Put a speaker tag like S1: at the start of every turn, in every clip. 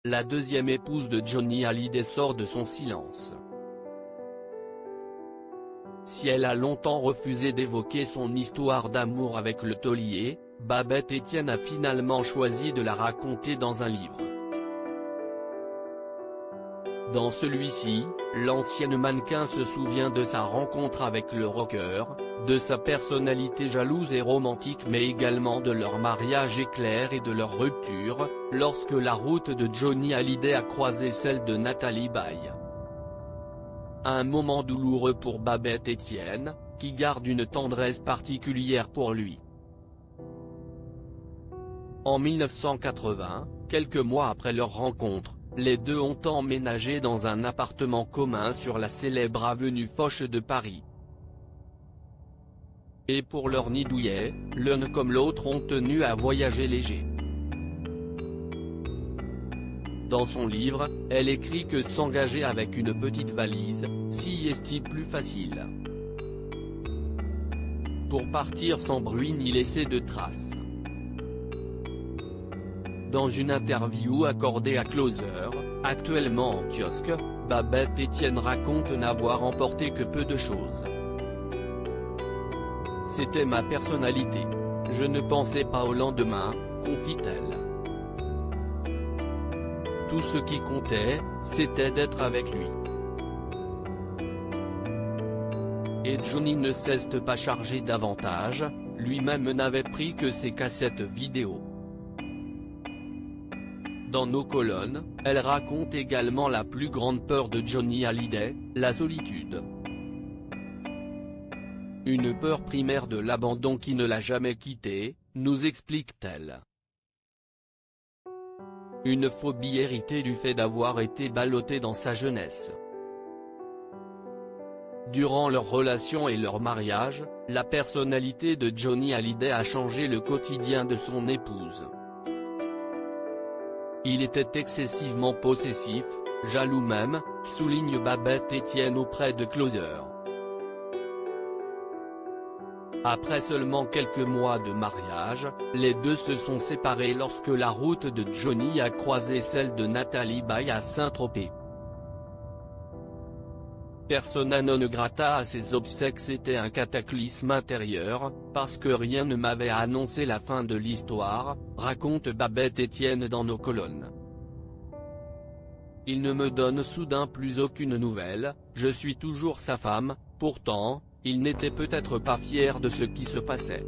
S1: la deuxième épouse de Johnny Hallyday sort de son silence. Si elle a longtemps refusé d'évoquer son histoire d'amour avec le taulier, Babette Etienne a finalement choisi de la raconter dans un livre. Dans celui-ci, l'ancienne mannequin se souvient de sa rencontre avec le rocker, de sa personnalité jalouse et romantique mais également de leur mariage éclair et de leur rupture, lorsque la route de Johnny Hallyday a croisé celle de Nathalie Baye. Un moment douloureux pour Babette Etienne, qui garde une tendresse particulière pour lui. En 1980, quelques mois après leur rencontre, les deux ont emménagé dans un appartement commun sur la célèbre avenue Foch de Paris. Et pour leur nid douillet, l'un comme l'autre ont tenu à voyager léger. Dans son livre, elle écrit que s'engager avec une petite valise, si est plus facile. Pour partir sans bruit ni laisser de traces. Dans une interview accordée à Closer, actuellement en kiosque, Babette Etienne raconte n'avoir emporté que peu de choses. C'était ma personnalité. Je ne pensais pas au lendemain, confie-t-elle. Tout ce qui comptait, c'était d'être avec lui. Et Johnny ne s'est pas chargé davantage, lui-même n'avait pris que ses cassettes vidéo. Dans nos colonnes, elle raconte également la plus grande peur de Johnny Hallyday, la solitude. Une peur primaire de l'abandon qui ne l'a jamais quitté, nous explique-t-elle. Une phobie héritée du fait d'avoir été ballottée dans sa jeunesse. Durant leur relation et leur mariage, la personnalité de Johnny Hallyday a changé le quotidien de son épouse. Il était excessivement possessif, jaloux même, souligne Babette Etienne auprès de Closer. Après seulement quelques mois de mariage, les deux se sont séparés lorsque la route de Johnny a croisé celle de Nathalie Baye à Saint-Tropez. Persona non grata à ses obsèques, c'était un cataclysme intérieur, parce que rien ne m'avait annoncé la fin de l'histoire, raconte Babette Etienne dans nos colonnes. Il ne me donne soudain plus aucune nouvelle, je suis toujours sa femme, pourtant, il n'était peut-être pas fier de ce qui se passait.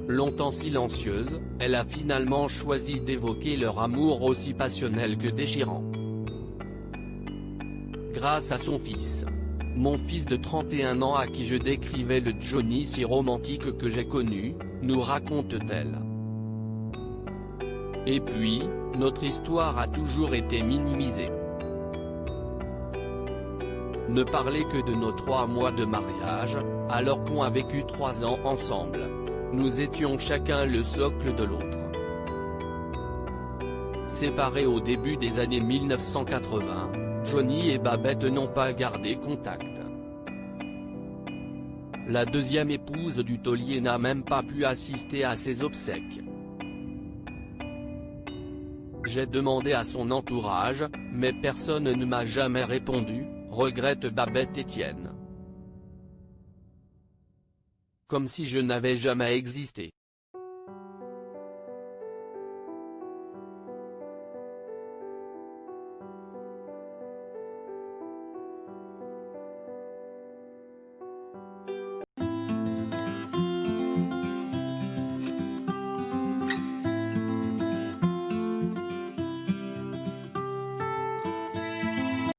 S1: Longtemps silencieuse, elle a finalement choisi d'évoquer leur amour aussi passionnel que déchirant. Grâce à son fils. Mon fils de 31 ans à qui je décrivais le Johnny si romantique que j'ai connu, nous raconte-t-elle. Et puis, notre histoire a toujours été minimisée. Ne parler que de nos 3 mois de mariage, alors qu'on a vécu 3 ans ensemble. Nous étions chacun le socle de l'autre. Séparés au début des années 1980, Johnny et Babette n'ont pas gardé contact. La deuxième épouse du taulier n'a même pas pu assister à ses obsèques. J'ai demandé à son entourage, mais personne ne m'a jamais répondu, regrette Babette Etienne. Comme si je n'avais jamais existé.